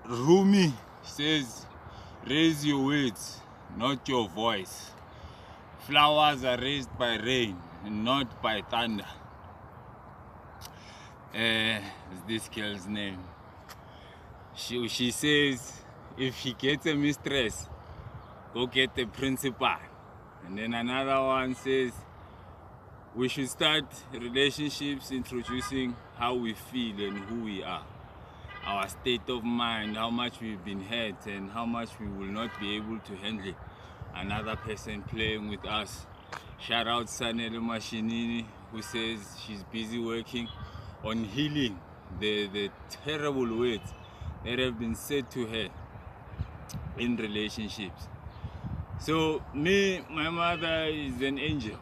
Rumi says, raise your words, not your voice. Flowers are raised by rain, not by thunder. Is this girl's name? She says, if he gets a mistress, go get the principal. And then another one says, we should start relationships introducing how we feel and who we are, our state of mind, how much we've been hurt and how much we will not be able to handle another person playing with us. Shout out Sanele Mashinini, who says she's busy working on healing the terrible words that have been said to her in relationships. So my mother is an angel.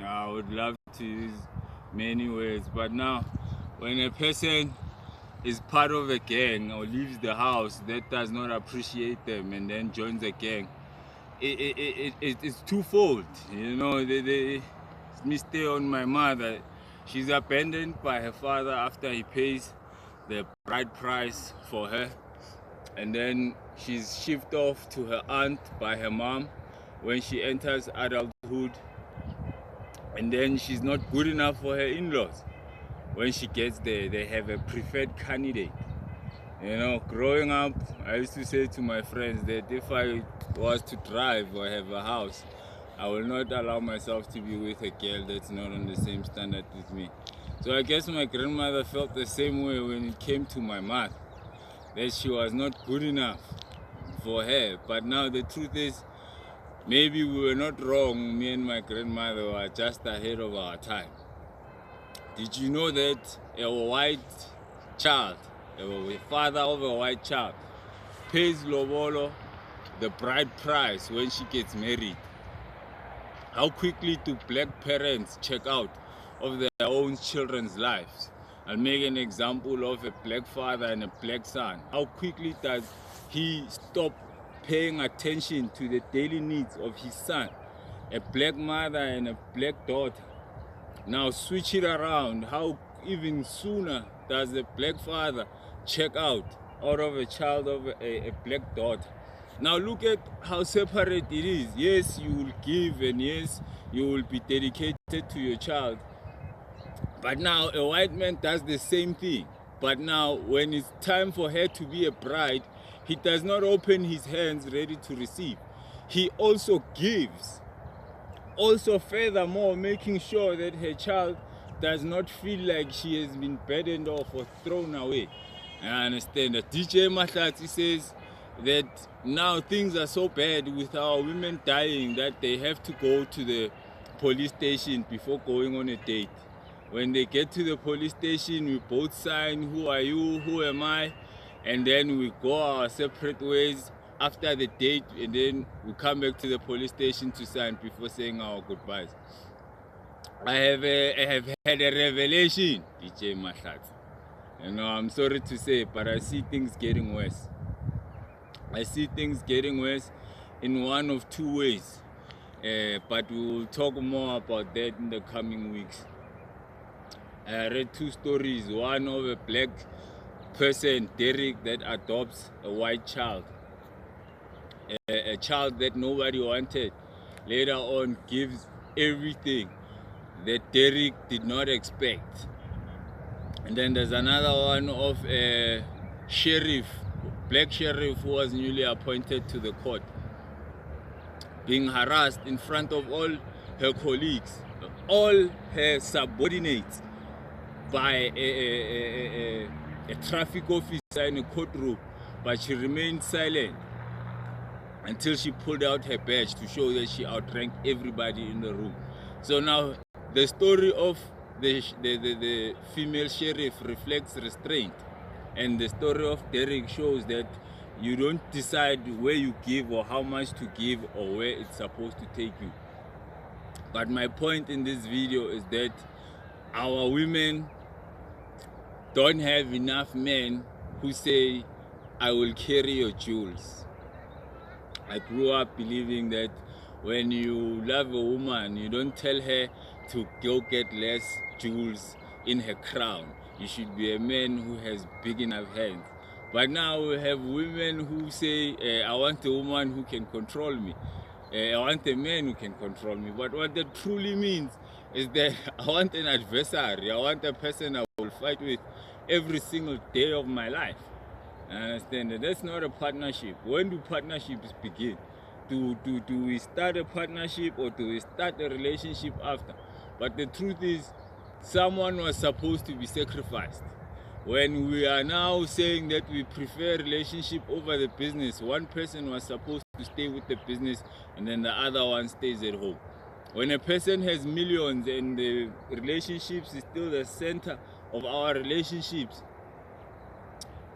I would love to use many words, but now when a person is part of a gang or leaves the house that does not appreciate them and then joins a gang, it's twofold. You know, they stay on my mother. She's abandoned by her father after he pays the bride price for her, and then she's shipped off to her aunt by her mom when she enters adulthood, and then she's not good enough for her in-laws. When she gets there, they have a preferred candidate. You know, growing up, I used to say to my friends that if I was to drive or have a house, I will not allow myself to be with a girl that's not on the same standard with me. So I guess my grandmother felt the same way when it came to my mother, that she was not good enough for her. But now the truth is, maybe we were not wrong. Me and my grandmother were just ahead of our time. Did you know that a white child, a father of a white child, pays lobolo, the bride price, when she gets married? How quickly do black parents check out of their own children's lives? I'll make an example of a black father and a black son. How quickly does he stop paying attention to the daily needs of his son? A black mother and a black daughter. Now switch it around. How even sooner does a black father check out of a child of a black daughter? Now look at how separate it is. Yes, you will give, and yes, you will be dedicated to your child. But now a white man does the same thing. But now when it's time for her to be a bride, he does not open his hands ready to receive. He also gives. Also furthermore, making sure that her child does not feel like she has been burdened off or thrown away. I understand that DJ Mahlatsi says that now things are so bad with our women dying that they have to go to the police station before going on a date. When they get to the police station, we both sign, who are you, who am I, and then we go our separate ways after the date, and then we come back to the police station to sign before saying our goodbyes. I have had a revelation, DJ Mahlatsi. You know, I'm sorry to say, but I see things getting worse. I see things getting worse in one of two ways. But we will talk more about that in the coming weeks. I read two stories. One of a black person, Derek, that adopts a white child. A child that nobody wanted. Later on gives everything that Derek did not expect. And then there's another one of a sheriff, black sheriff, who was newly appointed to the court, being harassed in front of all her colleagues, all her subordinates, by a traffic officer in a courtroom, but she remained silent until she pulled out her badge to show that she outranked everybody in the room. So now the story of the female sheriff reflects restraint, and the story of Derek shows that you don't decide where you give or how much to give or where it's supposed to take you. But my point in this video is that our women don't have enough men who say, I will carry your jewels. I grew up believing that when you love a woman, you don't tell her to go get less jewels in her crown. You should be a man who has big enough hands. But now we have women who say, I want a woman who can control me. I want a man who can control me. But what that truly means is that I want an adversary. I want a person I will fight with every single day of my life. I understand that that's not a partnership. When do partnerships begin? Do we start a partnership or do we start a relationship after? But the truth is, someone was supposed to be sacrificed. When we are now saying that we prefer relationship over the business, one person was supposed to stay with the business and then the other one stays at home. When a person has millions and the relationships is still the center of our relationships,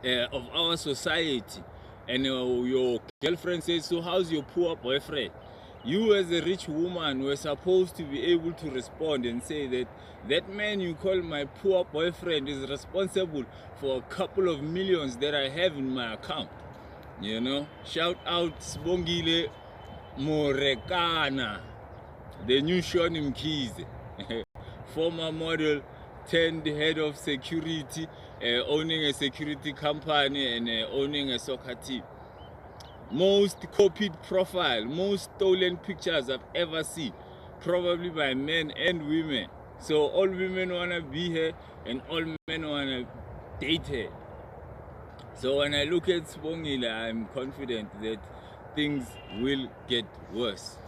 of our society, and your girlfriend says, so how's your poor boyfriend? You as a rich woman were supposed to be able to respond and say that that man you call my poor boyfriend is responsible for a couple of millions that I have in my account. You know, shout out Sbongile Morekana, the new Shawn Mkhize, former model turned head of security, owning a security company and owning a soccer team. Most copied profile, most stolen pictures I've ever seen, probably by men and women. So all women want to be her and all men want to date her. So when I look at Sbongile, I'm confident that things will get worse.